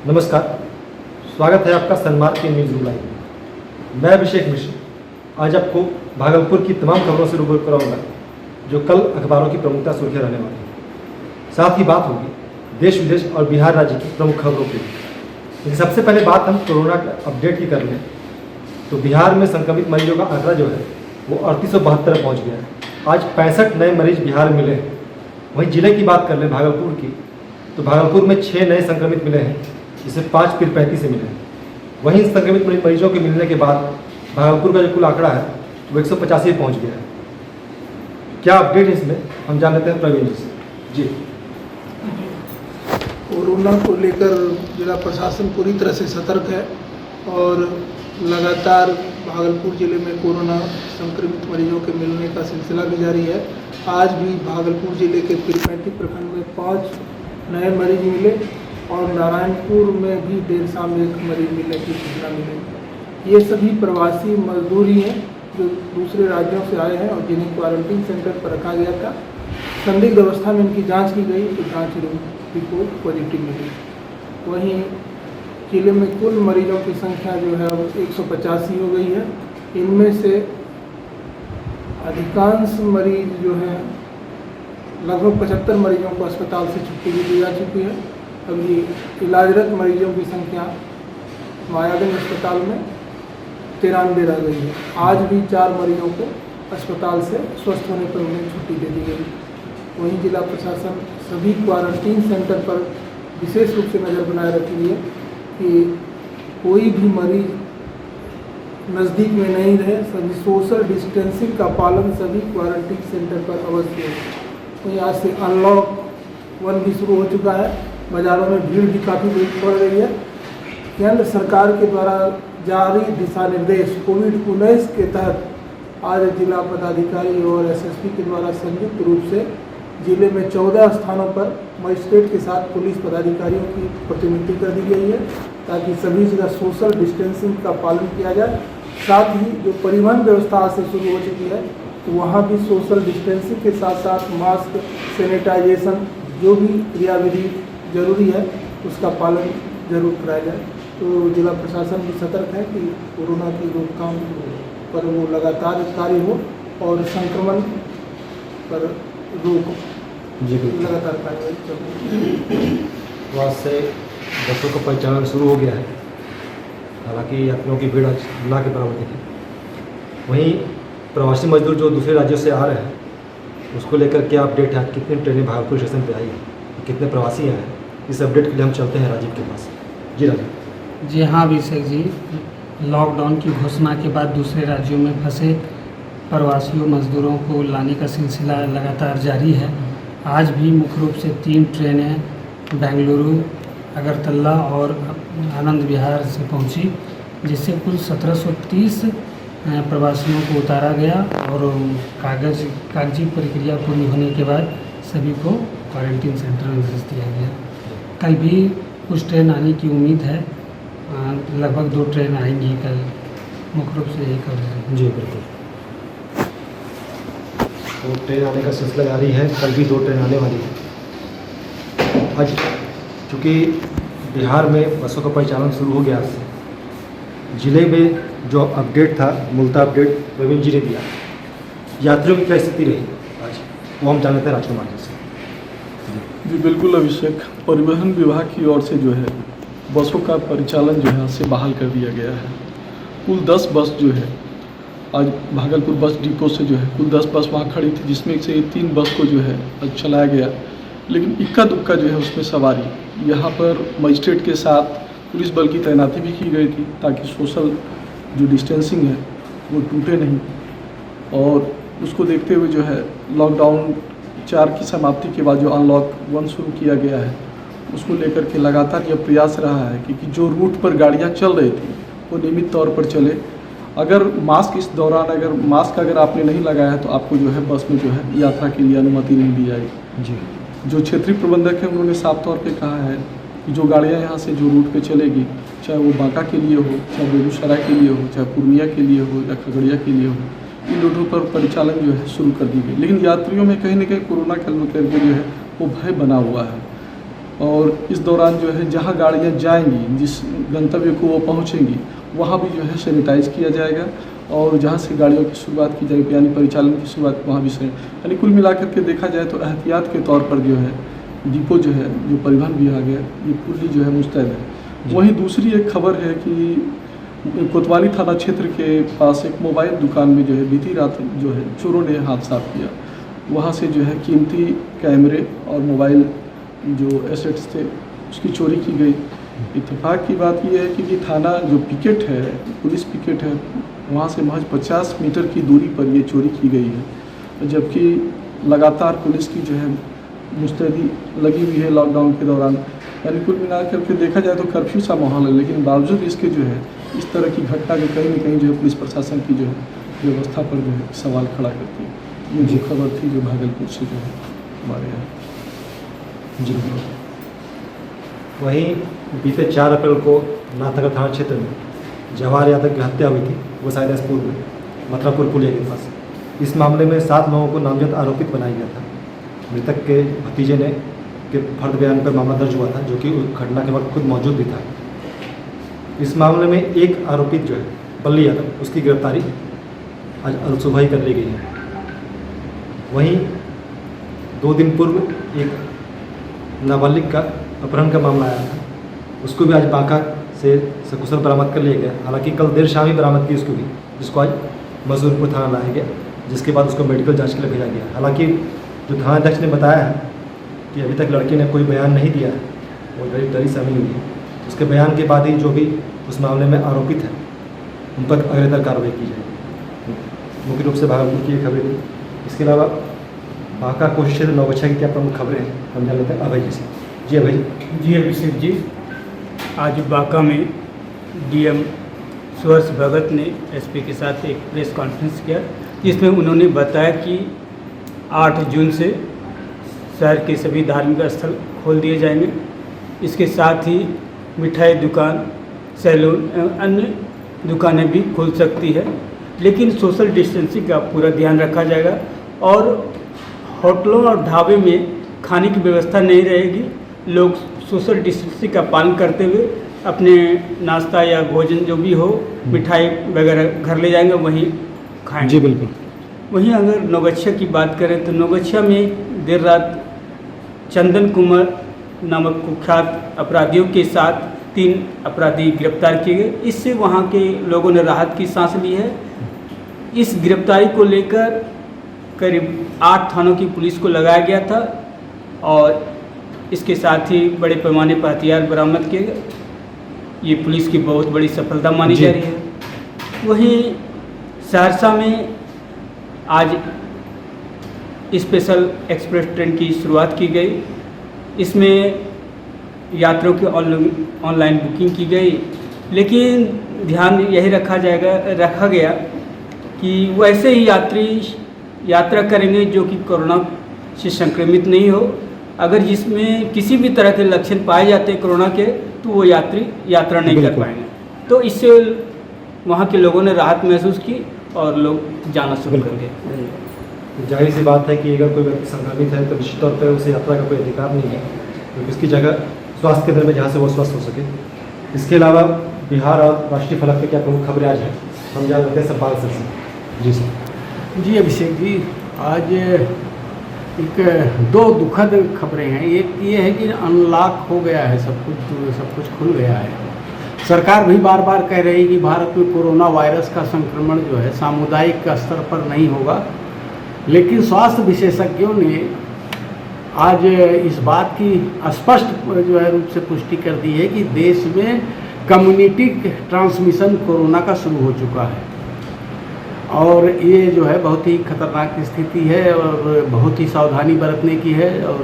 नमस्कार, स्वागत है आपका सनमार्ग के न्यूज़ रूम लाइव में। मैं अभिषेक मिश्र आज आपको भागलपुर की तमाम खबरों से रूबरू कराऊंगा जो कल अखबारों की प्रमुखता सुर्खियां रहने वाली है। साथ ही बात होगी देश विदेश और बिहार राज्य की प्रमुख खबरों की। लेकिन सबसे पहले बात हम कोरोना का अपडेट की कर लें तो बिहार में संक्रमित मरीजों का आंकड़ा जो है वो 3872 पहुँच गया है। आज 65 नए मरीज बिहार में मिले हैं। वहीं जिले की बात कर लें भागलपुर की तो भागलपुर में 6 नए संक्रमित मिले हैं, जिससे 5 फिर 35 से मिले हैं। वहीं संक्रमित मरीजों के मिलने के बाद भागलपुर का जो कुल आंकड़ा है वो 185 पहुँच गया है। क्या अपडेट है इसमें हम जान लेते हैं प्रवीण जी से। जी, कोरोना को लेकर जिला प्रशासन पूरी तरह से सतर्क है और लगातार भागलपुर जिले में कोरोना संक्रमित मरीजों के मिलने का सिलसिला भी जारी है। आज भी भागलपुर जिले के पीरपैंती प्रखंड में 5 नए मरीज मिले और नारायणपुर में भी देर शाम एक मरीज मिलने की सूचना मिली। ये सभी प्रवासी मजदूर ही हैं जो दूसरे राज्यों से आए हैं और जिन्हें क्वारंटीन सेंटर पर रखा गया था। संदिग्ध अवस्था में इनकी जांच की गई तो जांच रिपोर्ट पॉजिटिव मिली। वहीं जिले में कुल मरीजों की संख्या जो है वो 185 हो गई है। इनमें से अधिकांश मरीज जो हैं लगभग 75 मरीजों को अस्पताल से छुट्टी भी दी जा चुकी है। अभी इलाजरत मरीजों की संख्या मायागंज अस्पताल में 93 रह गई है। आज भी 4 मरीजों को अस्पताल से स्वस्थ होने पर उन्हें छुट्टी दे दी गई। वहीं जिला प्रशासन सभी क्वारंटीन सेंटर पर विशेष रूप से नज़र बनाए रखी है कि कोई भी मरीज नज़दीक में नहीं रहे। सभी सोशल डिस्टेंसिंग का पालन सभी क्वारंटीन सेंटर पर अवश्य हो। वहीं आज से अनलॉक 1 भी शुरू हो चुका है। बाज़ारों में भीड़ भी काफ़ी बढ़ रही है। केंद्र सरकार के द्वारा जारी दिशा निर्देश कोविड-19 के तहत आज जिला पदाधिकारी और एसएसपी के द्वारा संयुक्त रूप से जिले में 14 स्थानों पर मजिस्ट्रेट के साथ पुलिस पदाधिकारियों की प्रतिनियुक्ति कर दी गई है ताकि सभी जगह सोशल डिस्टेंसिंग का पालन किया जाए। साथ ही जो परिवहन व्यवस्था आज से शुरू हो चुकी है तो वहाँ भी सोशल डिस्टेंसिंग के साथ साथ मास्क, सैनिटाइजेशन जो भी क्रियाविधि जरूरी है उसका पालन जरूर कराया जाए। तो जिला प्रशासन भी सतर्क है कि कोरोना की रोकथाम पर वो लगातार कार्य हो और संक्रमण पर रोक लगातार कार्रवाई चल रही है। आज से बसों का परिचालन शुरू हो गया है। हालांकि यात्रियों की भीड़ आज ना के बराबर दिखी। वहीं प्रवासी मजदूर जो दूसरे राज्यों से आ रहे हैं उसको लेकर क्या अपडेट है? कितनी ट्रेनें भागलपुर स्टेशन पे आई हैं, कितने प्रवासी आए हैं? इस अपडेट के लिए हम चलते हैं राजीव के पास। जी राजीव। जी हाँ अभिषेक जी, लॉकडाउन की घोषणा के बाद दूसरे राज्यों में फंसे प्रवासियों मजदूरों को लाने का सिलसिला लगातार जारी है। आज भी मुख्य रूप से 3 ट्रेनें बेंगलुरु, अगरतला और आनंद विहार से पहुंची, जिससे कुल 1730 प्रवासियों को उतारा गया और कागजी प्रक्रिया पूरी होने के बाद सभी को क्वारंटीन सेंटर में भेज दिया गया। कल भी कुछ ट्रेन आने की उम्मीद है। लगभग 2 ट्रेन आएंगी कल, मुख्य रूप से यही खबर है। जी बिल्कुल, तो ट्रेन आने का सिलसिला जारी है। कल भी 2 ट्रेन आने वाली है। आज चूँकि बिहार में बसों का परिचालन शुरू हो गया से जिले में जो अपडेट था, मूलतः अपडेट प्रवीण जी ने दिया। यात्रियों की क्या स्थिति रही आज वो हम जानते हैं राजकुमार जी से। जी बिल्कुल अभिषेक, परिवहन विभाग की ओर से जो है बसों का परिचालन जो है आज से बहाल कर दिया गया है। कुल 10 बस जो है आज भागलपुर बस डिपो से जो है कुल 10 बस वहाँ खड़ी थी, जिसमें से 3 बस को जो है आज चलाया गया। लेकिन इक्का दुक्का जो है उसमें सवारी, यहाँ पर मजिस्ट्रेट के साथ पुलिस बल की तैनाती भी की गई थी ताकि सोशल जो डिस्टेंसिंग है वो टूटे नहीं। और उसको देखते हुए जो है लॉकडाउन 4 की समाप्ति के बाद जो अनलॉक 1 शुरू किया गया है उसको लेकर के लगातार यह प्रयास रहा है कि जो रूट पर गाड़ियाँ चल रही थी वो नियमित तौर पर चले। अगर मास्क इस दौरान अगर आपने नहीं लगाया है तो आपको जो है बस में जो है यात्रा के लिए अनुमति नहीं दी जाएगी। जी, जो क्षेत्रीय प्रबंधक हैं उन्होंने साफ तौर पे कहा है कि जो गाड़ियाँ यहाँ से जो रूट पे चलेगी, चाहे वो बांका के लिए हो, चाहे बेगूसराय के लिए हो, चाहे पूर्णिया के लिए हो या खगड़िया के लिए हो, इन रूटों पर परिचालन जो है शुरू कर दी गई। लेकिन यात्रियों में कहीं ना कहीं कोरोना के लेकर जो है वो भय बना हुआ है। और इस दौरान जो है जहाँ गाड़ियाँ जाएंगी, जिस गंतव्य को वो पहुँचेंगी, वहाँ भी जो है सैनिटाइज किया जाएगा और जहाँ से गाड़ियों की शुरुआत की जाएगी यानी परिचालन की शुरुआत वहाँ भी यानी कुल मिलाकर के देखा जाए तो एहतियात के तौर पर जो है डिपो जो है, जो परिवहन विभाग है, ये पूरी जो है मुस्तैद है। वहीं दूसरी एक खबर है कि कोतवाली थाना क्षेत्र के पास एक मोबाइल दुकान में जो है बीती रात जो है चोरों ने हादसा किया। वहाँ से जो है कीमती कैमरे और मोबाइल जो एसेट्स थे उसकी चोरी की गई। इत्तेफाक की बात यह है कि थाना जो पिकेट है, पुलिस पिकेट है, वहाँ से महज 50 मीटर की दूरी पर ये चोरी की गई है, जबकि लगातार पुलिस की जो है मुस्तैदी लगी हुई है लॉकडाउन के दौरान। यानी कुल मिलाकर के देखा जाए तो कर्फ्यू सा माहौल है, लेकिन बावजूद इसके जो है इस तरह की घटना के कहीं न कहीं जो है पुलिस प्रशासन की जो है व्यवस्था पर जो है सवाल खड़ा करती है। ये जो खबर थी जो भागलपुर से जो है हमारे यहाँ। जी। वहीं बीते 4 अप्रैल को नाथनगर थाना क्षेत्र में जवाहर यादव की हत्या हुई थी, वो साइदासपुर में मथुरापुर पुलिया के पास। इस मामले में 7 लोगों को नामजद आरोपित बनाया गया था। मृतक के भतीजे ने के फर्द बयान पर मामला दर्ज हुआ था, जो कि घटना के वक्त खुद मौजूद भी था। इस मामले में एक आरोपित जो है बल्ली यादव, उसकी गिरफ्तारी आज सुबह ही कर ली गई है। वहीं 2 दिन पूर्व एक नाबालिग का अपहरण का मामला आया था, उसको भी आज बांका से सकुशल बरामद कर लिया गया। हालांकि कल देर शाम ही बरामद की उसको भी, जिसको आज मजदूरपुर थाना लाया गया, जिसके बाद उसको मेडिकल जांच के लिए भेजा गया। हालांकि जो थानाध्यक्ष ने बताया है कि अभी तक लड़के ने कोई बयान नहीं दिया है, वो डरी सहमी हुई है। उसके बयान के बाद ही जो भी उस मामले में आरोपित है उन पर अग्रेतर कार्रवाई की जाएगी। मुख्य रूप से भागलपुर की ये खबरें थी। इसके अलावा बांका कोशी क्षेत्र नौगछा की क्या प्रमुख खबरें हैं, हम जान लेते हैं अभय जी से। जी अभय जी। जी अभिषेक जी, आज बांका में डीएम सुहर्ष भगत ने एसपी के साथ एक प्रेस कॉन्फ्रेंस किया, जिसमें उन्होंने बताया कि 8 जून से शहर के सभी धार्मिक स्थल खोल दिए जाएंगे। इसके साथ ही मिठाई दुकान, सैलून एवं अन्य दुकानें भी खुल सकती है, लेकिन सोशल डिस्टेंसिंग का पूरा ध्यान रखा जाएगा और होटलों और ढाबे में खाने की व्यवस्था नहीं रहेगी। लोग सोशल डिस्टेंसिंग का पालन करते हुए अपने नाश्ता या भोजन जो भी हो, मिठाई वगैरह घर ले जाएंगे, वहीं खाएंगे। जी बिल्कुल। वहीं अगर नौगछिया की बात करें तो नौगछिया में देर रात चंदन कुमार नामक कुख्यात अपराधियों के साथ 3 अपराधी गिरफ्तार किए गए। इससे वहाँ के लोगों ने राहत की सांस ली है। इस गिरफ्तारी को लेकर करीब 8 थानों की पुलिस को लगाया गया था और इसके साथ ही बड़े पैमाने पर हथियार बरामद किए गए। ये पुलिस की बहुत बड़ी सफलता मानी जा रही है। वहीं सहरसा में आज स्पेशल एक्सप्रेस ट्रेन की शुरुआत की गई। इसमें यात्रियों की ऑनलाइन बुकिंग की गई, लेकिन ध्यान यही रखा गया कि वैसे ही यात्री यात्रा करेंगे जो कि कोरोना से संक्रमित नहीं हो। अगर जिसमें किसी भी तरह के लक्षण पाए जाते हैं कोरोना के, तो वो यात्री यात्रा नहीं कर पाएंगे। तो इससे वहाँ के लोगों ने राहत महसूस की और लोग जाना शुरू कर गए। जाहिर सी बात है कि अगर कोई व्यक्ति संक्रमित है तो निश्चित तौर पर उसे यात्रा का कोई अधिकार नहीं है, क्योंकि उसकी जगह स्वास्थ्य केंद्र में जहाँ से वो स्वस्थ हो सके। इसके अलावा बिहार और राष्ट्रीय फलक पे क्या प्रमुख खबरें आज हैं, हम जान लेते हैं सतपाल सर से। जी सर। जी अभिषेक जी, आज एक 2 दुखद खबरें हैं। एक ये है कि अनलॉक हो गया है, सब कुछ खुल गया है। सरकार भी बार बार कह रही है कि भारत में कोरोना वायरस का संक्रमण जो है सामुदायिक स्तर पर नहीं होगा, लेकिन स्वास्थ्य विशेषज्ञों ने आज इस बात की स्पष्ट जो है रूप से पुष्टि कर दी है कि देश में कम्युनिटी ट्रांसमिशन कोरोना का शुरू हो चुका है और ये जो है बहुत ही खतरनाक स्थिति है और बहुत ही सावधानी बरतने की है। और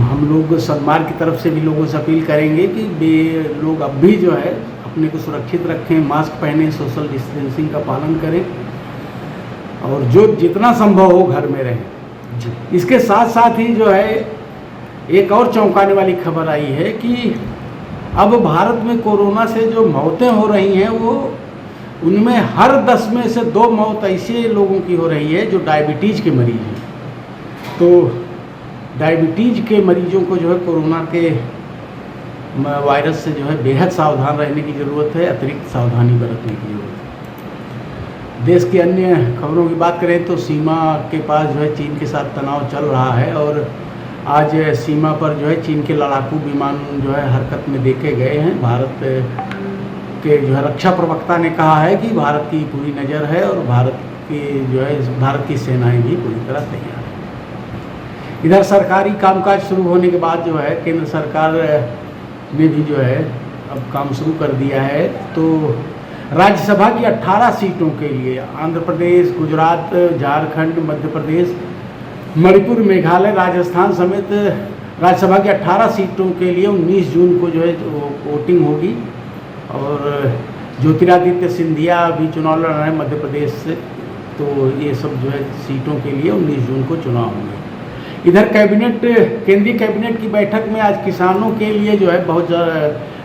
हम लोग सन्मार्ग की तरफ से भी लोगों से अपील करेंगे कि वे लोग अब भी जो है अपने को सुरक्षित रखें, मास्क पहनें, सोशल डिस्टेंसिंग का पालन करें और जो जितना संभव हो घर में रहें। इसके साथ साथ ही जो है एक और चौंकाने वाली खबर आई है कि अब भारत में कोरोना से जो मौतें हो रही हैं वो उनमें हर 10 में से 2 मौत ऐसे लोगों की हो रही है जो डायबिटीज़ के मरीज हैं। तो डायबिटीज के मरीजों को जो है कोरोना के वायरस से जो है बेहद सावधान रहने की ज़रूरत है, अतिरिक्त सावधानी बरतने की ज़रूरत है। देश की अन्य खबरों की बात करें तो सीमा के पास जो है चीन के साथ तनाव चल रहा है और आज सीमा पर जो है चीन के लड़ाकू विमान जो है हरकत में देखे गए हैं। भारत के जो है रक्षा प्रवक्ता ने कहा है कि भारत की पूरी नज़र है और भारत की सेनाएं भी पूरी तरह तैयार है। इधर सरकारी कामकाज शुरू होने के बाद जो है केंद्र सरकार ने भी जो है अब काम शुरू कर दिया है। तो राज्यसभा की 18 सीटों के लिए आंध्र प्रदेश, गुजरात, झारखंड, मध्य प्रदेश, मणिपुर, मेघालय, राजस्थान समेत राज्यसभा की 18 सीटों के लिए 19 जून को जो है वोटिंग होगी और ज्योतिरादित्य सिंधिया भी चुनाव लड़ रहे हैं मध्य प्रदेश से। तो ये सब जो है सीटों के लिए 19 जून को चुनाव होंगे। इधर केंद्रीय कैबिनेट की बैठक में आज किसानों के लिए जो है बहुत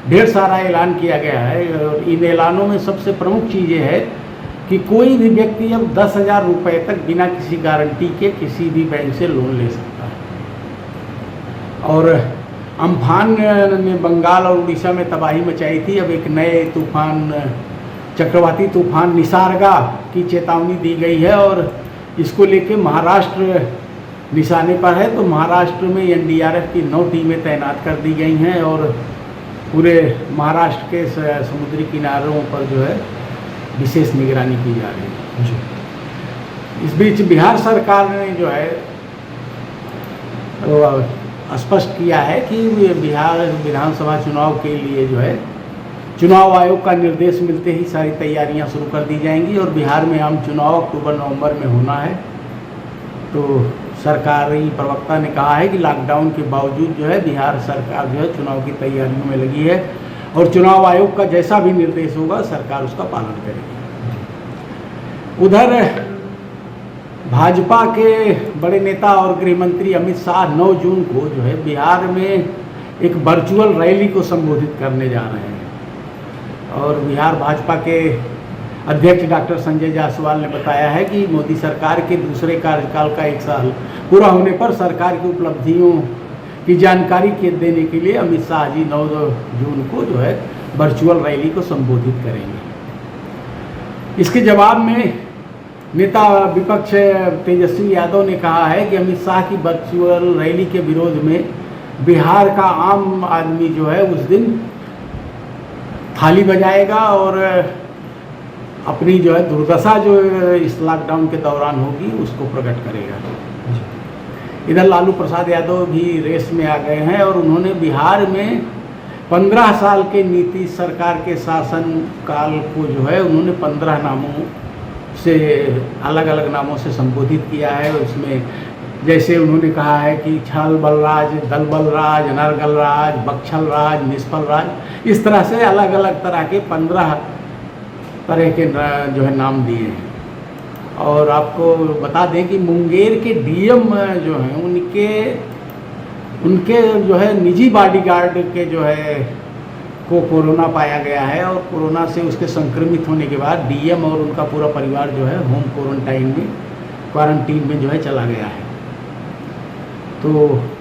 ढेर सारा ऐलान किया गया है और इन ऐलानों में सबसे प्रमुख चीज़ ये है कि कोई भी व्यक्ति अब 10,000 रुपये तक बिना किसी गारंटी के किसी भी बैंक से लोन ले सकता है। और अम्फान ने बंगाल और उड़ीसा में तबाही मचाई थी। अब एक नए तूफान, चक्रवाती तूफान निसर्गा की चेतावनी दी गई है और इसको लेके महाराष्ट्र निशाने पर है। तो महाराष्ट्र में एनडीआरएफ की 9 टीमें तैनात कर दी गई हैं और पूरे महाराष्ट्र के समुद्री किनारों पर जो है विशेष निगरानी की जा रही है। इस बीच बिहार सरकार ने जो है स्पष्ट किया है कि बिहार विधानसभा चुनाव के लिए जो है चुनाव आयोग का निर्देश मिलते ही सारी तैयारियां शुरू कर दी जाएंगी और बिहार में आम चुनाव अक्टूबर-नवंबर में होना है। तो सरकारी प्रवक्ता ने कहा है कि लॉकडाउन के बावजूद जो है बिहार सरकार जो है चुनाव की तैयारियों में लगी है और चुनाव आयोग का जैसा भी निर्देश होगा सरकार उसका पालन करेगी। उधर भाजपा के बड़े नेता और गृह मंत्री अमित शाह 9 जून को जो है बिहार में एक वर्चुअल रैली को संबोधित करने जा रहे हैं और बिहार भाजपा के अध्यक्ष डॉक्टर संजय जायसवाल ने बताया है कि मोदी सरकार के दूसरे कार्यकाल का 1 साल पूरा होने पर सरकार की उपलब्धियों की जानकारी देने के लिए अमित शाह जी 9 जून को जो है वर्चुअल रैली को संबोधित करेंगे। इसके जवाब में नेता विपक्ष तेजस्वी यादव ने कहा है कि अमित शाह की वर्चुअल रैली के विरोध में बिहार का आम आदमी जो है उस दिन थाली बजाएगा और अपनी जो है दुर्दशा जो इस लॉकडाउन के दौरान होगी उसको प्रकट करेगा। इधर लालू प्रसाद यादव भी रेस में आ गए हैं और उन्होंने बिहार में 15 साल के नीतीश सरकार के शासन काल को जो है उन्होंने 15 नामों से अलग अलग नामों से संबोधित किया है। उसमें जैसे उन्होंने कहा है कि छल बलराज, दल बलराज, नरगल राज, बक्छल राज, निष्फल राज, इस तरह से अलग अलग तरह के 15 तरह के जो है नाम दिए हैं। और आपको बता दें कि मुंगेर के डीएम जो हैं उनके जो है निजी बॉडीगार्ड के जो है को कोरोना पाया गया है और कोरोना से उसके संक्रमित होने के बाद डीएम और उनका पूरा परिवार जो है होम क्वारंटीन में जो है चला गया है। तो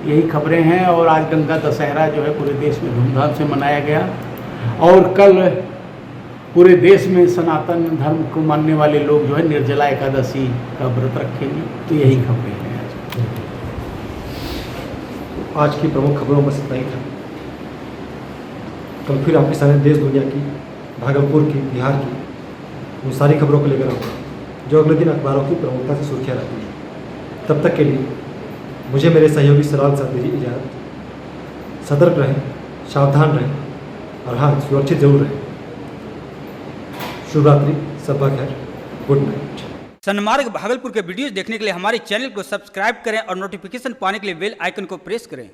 यही खबरें हैं। और आज गंगा दशहरा जो है पूरे देश में धूमधाम से मनाया गया और कल पूरे देश में सनातन धर्म को मानने वाले लोग जो है निर्जला एकादशी का व्रत रखेंगे। तो यही खबरें हैं आज की प्रमुख खबरों में इतना ही था। कल फिर आपके सामने देश दुनिया की, भागलपुर की, बिहार की उन सारी खबरों को लेकर आऊँगा जो अगले दिन अखबारों की प्रमुखता से सुर्खियाँ रहती हैं। तब तक के लिए मुझे मेरे सहयोगी सलाल साथ दीजिए इजाज़त। सतर्क रहें, सावधान रहें और हाँ, सुरक्षित जरूर रहें। शुभ रात्रि, सबका खैर, गुड नाइट। सन्मार्ग भागलपुर के वीडियोस देखने के लिए हमारे चैनल को सब्सक्राइब करें और नोटिफिकेशन पाने के लिए बेल आइकन को प्रेस करें।